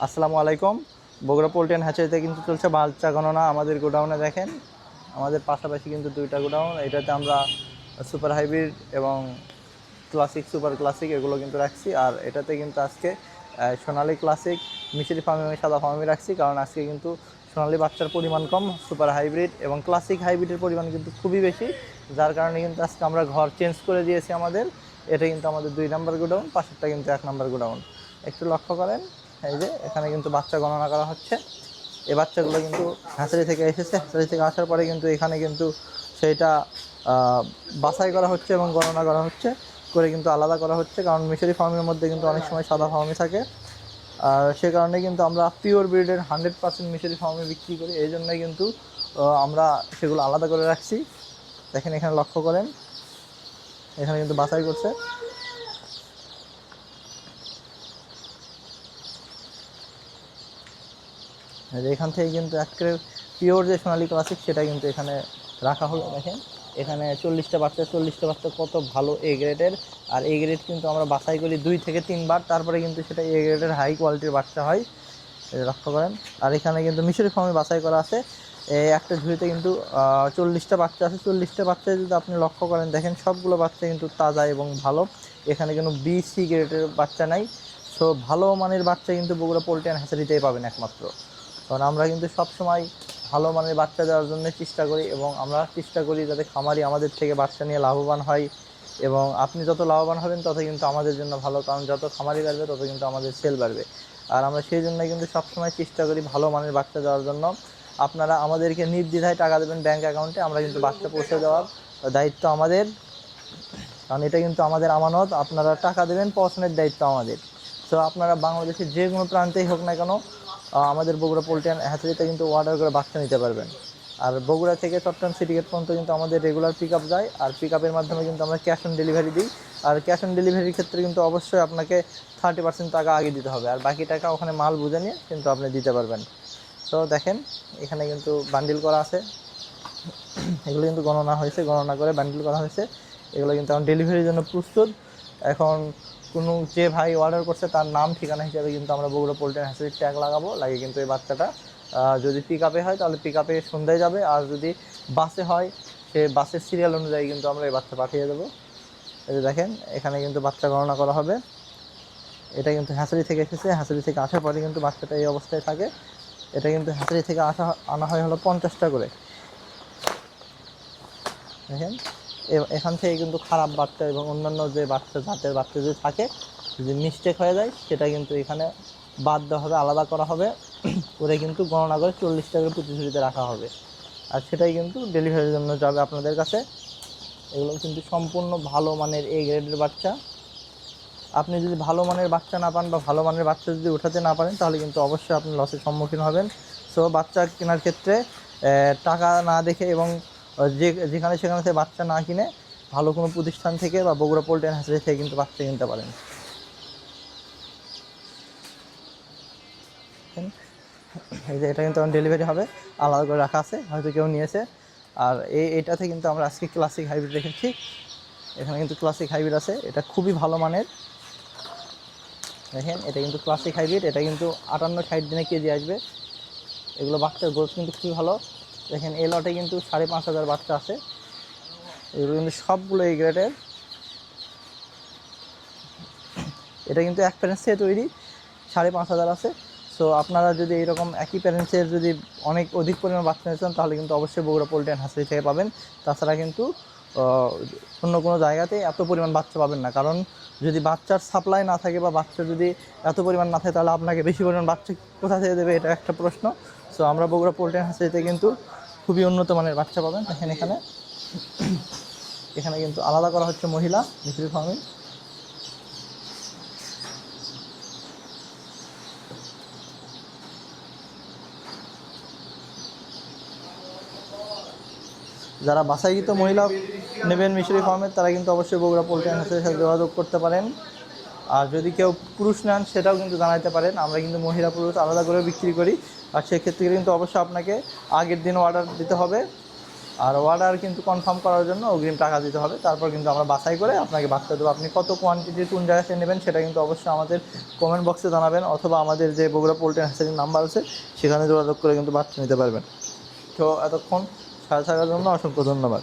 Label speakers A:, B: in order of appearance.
A: আসসালামু আলাইকুম। Bogura poultry and হ্যাচারিতে কিন্তু চলছে বাচ্চা গণনা। আমাদের গোডাউনে দেখেন, আমাদের পাশাপাশি কিন্তু দুইটা গোডাউন। এটাতে আমরা সুপার হাইব্রিড এবং ক্লাসিক সুপার ক্লাসিক এগুলো কিন্তু রাখছি। আর এটাতে কিন্তু আজকে সোনালি ক্লাসিক মিশরি ফার্মি সাদা ফার্মি রাখছি, কারণ আজকে কিন্তু সোনালি বাচ্চার পরিমাণ কম, সুপার হাইব্রিড এবং ক্লাসিক হাইব্রিডের পরিমাণ কিন্তু খুবই বেশি, যার কারণে কিন্তু আজকে আমরা ঘর চেঞ্জ করে দিয়েছি আমাদের। এটা কিন্তু আমাদের 2 নম্বর গোডাউন, পাশেরটা কিন্তু 1 নম্বর গোডাউন। একটু লক্ষ্য করেন, এই যে এখানে কিন্তু বাচ্চা গণনা করা হচ্ছে। এই বাচ্চাগুলো কিন্তু হ্যাচারি থেকে এসেছে, হ্যাচারি থেকে আসার পরে কিন্তু এখানে কিন্তু সেইটা বাছাই করা হচ্ছে এবং গণনা করা হচ্ছে, করে কিন্তু আলাদা করা হচ্ছে। কারণ মিশরি ফার্মের মধ্যে কিন্তু অনেক সময় সাদা ফার্মি থাকে, আর সে কারণে কিন্তু আমরা পিওর ব্রিডের 100% মিশরি ফার্মে বিক্রি করি। এই জন্যই কিন্তু আমরা সেগুলো আলাদা করে রাখছি। দেখেন এখানে লক্ষ্য করেন, এখানে কিন্তু বাছাই করছে। এখান থেকে কিন্তু একেবারে পিওর যে সোনালি ক্লাসিক সেটা কিন্তু এখানে রাখা হলো। দেখেন এখানে 40টা বাচ্চা কত ভালো এ গ্রেডের। আর এ গ্রেড কিন্তু আমরা বাছাই করি 2 থেকে 3 বার, তারপরে কিন্তু সেটা এ গ্রেডের হাই কোয়ালিটির বাচ্চা হয়। লক্ষ্য করেন। আর এখানে কিন্তু মিশরি ফার্মে বাছাই করা আছে। একটা ঝুড়িতে কিন্তু 40টা বাচ্চা আছে। 40টা বাচ্চা যদি আপনি লক্ষ্য করেন, দেখেন সবগুলো বাচ্চা কিন্তু তাজা এবং ভালো। এখানে কোনো বি সি গ্রেডের বাচ্চা নাই। সো ভালো মানের বাচ্চা কিন্তু বগুড়া পোল্ট্রি অ্যান্ড হ্যাচারিতেই পাবেন একমাত্র। কারণ আমরা কিন্তু সবসময় ভালো মানের বাচ্চা দেওয়ার জন্য চেষ্টা করি, এবং আমরা চেষ্টা করি যাতে খামারি আমাদের থেকে বাচ্চা নিয়ে লাভবান হয়। এবং আপনি যত লাভবান হবেন তত কিন্তু আমাদের জন্য ভালো, কারণ যত খামারি বাড়বে তত কিন্তু আমাদের সেল বাড়বে। আর আমরা সেই জন্য কিন্তু সবসময় চেষ্টা করি ভালো মানের বাচ্চা দেওয়ার জন্য। আপনারা আমাদেরকে নির্দ্বিধায় টাকা দেবেন ব্যাঙ্ক অ্যাকাউন্টে, আমরা কিন্তু বাচ্চা পৌঁছে দেওয়ার দায়িত্ব আমাদের, কারণ এটা কিন্তু আমাদের আমানত। আপনারা টাকা দেবেন, পৌঁছানোর দায়িত্ব আমাদের। তো আপনারা বাংলাদেশের যে কোনো প্রান্তেই হোক না কেন, আমাদের বগুড়া পোল্ট্রি অ্যান্ড হ্যাচারিতে কিন্তু অর্ডার করে বাচ্চা নিতে পারবেন। আর বগুড়া থেকে চট্টগ্রাম সিটি গেট পর্যন্ত কিন্তু আমাদের রেগুলার পিক আপ যায়, আর পিক আপের মাধ্যমে কিন্তু আমরা ক্যাশ অন ডেলিভারি দিই। আর ক্যাশ অন ডেলিভারির ক্ষেত্রে কিন্তু অবশ্যই আপনাকে 30% টাকা আগে দিতে হবে, আর বাকি টাকা ওখানে মাল বুঝে নিয়ে কিন্তু আপনি দিতে পারবেন। তো দেখেন এখানে কিন্তু বান্ডিল করা আছে, এগুলো কিন্তু গণনা হয়েছে, গণনা করে বান্ডিল করা হয়েছে। এগুলো কিন্তু এখন ডেলিভারির জন্য প্রস্তুত। এখন কোনো যে ভাই অর্ডার করছে তার নাম ঠিকানা হিসাবে কিন্তু আমরা বগুড়া পোল্ট্রি অ্যান্ড হ্যাচারির ট্যাগ লাগাবো, লাগিয়ে কিন্তু এই বাচ্চাটা যদি পিক আপে হয় তাহলে পিক আপে সন্ধ্যায় যাবে, আর যদি বাসে হয় সে বাসের সিরিয়াল অনুযায়ী কিন্তু আমরা এই বাচ্চা পাঠিয়ে দেবো। এই যে দেখেন এখানে কিন্তু বাচ্চা গণনা করা হবে। এটা কিন্তু হ্যাচারি থেকে এসেছে, হ্যাচারি থেকে আসার পরে কিন্তু বাচ্চাটা এই অবস্থায় থাকে। এটা কিন্তু হ্যাচারি থেকে আনা হয় হলো 50টা করে। দেখেন এখান থেকে কিন্তু খারাপ বাচ্চা এবং অন্যান্য যে বাচ্চা জাতের বাচ্চা যদি থাকে, যদি মিস্টেক হয়ে যায় সেটা কিন্তু এখানে বাদ দেওয়া হবে, আলাদা করা হবে, করে কিন্তু গণনা করে 40 টাকা প্রতি ঝুড়িতে রাখা হবে। আর সেটাই কিন্তু ডেলিভারির জন্য যাবে আপনাদের কাছে। এগুলো কিন্তু সম্পূর্ণ ভালো মানের এ গ্রেডের বাচ্চা। আপনি যদি ভালো মানের বাচ্চা না পান বা ভালো মানের বাচ্চা যদি উঠাতে না পারেন, তাহলে কিন্তু অবশ্যই আপনি লসের সম্মুখীন হবেন। সো বাচ্চা কেনার ক্ষেত্রে টাকা না দেখে এবং যেখানে সেখানে থেকে বাচ্চা না কিনে ভালো কোনো প্রতিষ্ঠান থেকে বা বগুড়া পোল্ট্রি অ্যান্ড হ্যাচারি থেকে কিন্তু বাচ্চা কিনতে পারেন। এই যে এটা কিন্তু ডেলিভারি হবে, আলাদা করে রাখা আছে, হয়তো কেউ নিয়েছে। আর এইটাতে কিন্তু আমরা আজকে ক্লাসিক হাইব্রিড রেখেছি। এখানে কিন্তু ক্লাসিক হাইব্রিড আছে, এটা খুবই ভালো মানের। দেখেন এটা কিন্তু ক্লাসিক হাইব্রিড, এটা কিন্তু 58-60 দিনে কেজি আসবে। এগুলো বাচ্চার গ্রোথ কিন্তু খুবই ভালো। দেখেন এই লটে কিন্তু 5,500 বাচ্চা আছে। এগুলো কিন্তু সবগুলো এই গ্রেডের। এটা কিন্তু এক প্যারেন্টসে তৈরি, 5,500 আছে। সো আপনারা যদি এইরকম একই প্যারেন্টসের যদি অনেক অধিক পরিমাণ বাচ্চা নিতে চান, তাহলে কিন্তু অবশ্যই বগুড়া পোল্ট্রি অ্যান্ড হ্যাচারি থেকে পাবেন। তাছাড়া কিন্তু অন্য কোনো জায়গাতে এত পরিমাণ বাচ্চা পাবেন না, কারণ যদি বাচ্চার সাপ্লাই না থাকে বা বাচ্চা যদি এত পরিমাণ না থাকে, তাহলে আপনাকে বেশি পরিমাণ বাচ্চা কোথা থেকে দেবে, এটা একটা প্রশ্ন। সো আমরা বগুড়া পোল্ট্রি অ্যান্ড হ্যাচারিতে কিন্তু খুবই উন্নত মানের বাচ্চা পাবেন। দেখেন এখানে কিন্তু আলাদা করা হচ্ছে মহিলা মিশরি ফার্মিং। যারা বাছাইকৃত মহিলা নেবেন মিশরি ফার্মের, তারা কিন্তু অবশ্যই বগুড়া পোল্ট্রি অ্যান্ড হ্যাচারির সাথে যোগাযোগ করতে পারেন। আর যদি কেউ পুরুষ নেন সেটাও কিন্তু জানাতে পারেন, আমরা কিন্তু মহিলা পুরুষ আলাদা করে বিক্রি করি। আর সেক্ষেত্রে কিন্তু অবশ্যই আপনাকে আগের দিন অর্ডার দিতে হবে, আর অর্ডার কিন্তু কনফার্ম করার জন্য অগ্রিম টাকা দিতে হবে, তারপর কিন্তু আমরা বাছাই করে আপনাকে বাচ্চা দেবো। আপনি কত কোয়ান্টিটি কোন জায়গা থেকে নেবেন সেটা কিন্তু অবশ্যই আমাদের কমেন্ট বক্সে জানাবেন, অথবা আমাদের যে বগুড়া পোল্ট্রি নার্সারির নাম্বার আছে সেখানে যোগাযোগ করে কিন্তু বাচ্চা নিতে পারবেন। তো এতক্ষণ সাথে থাকার জন্য অসংখ্য ধন্যবাদ।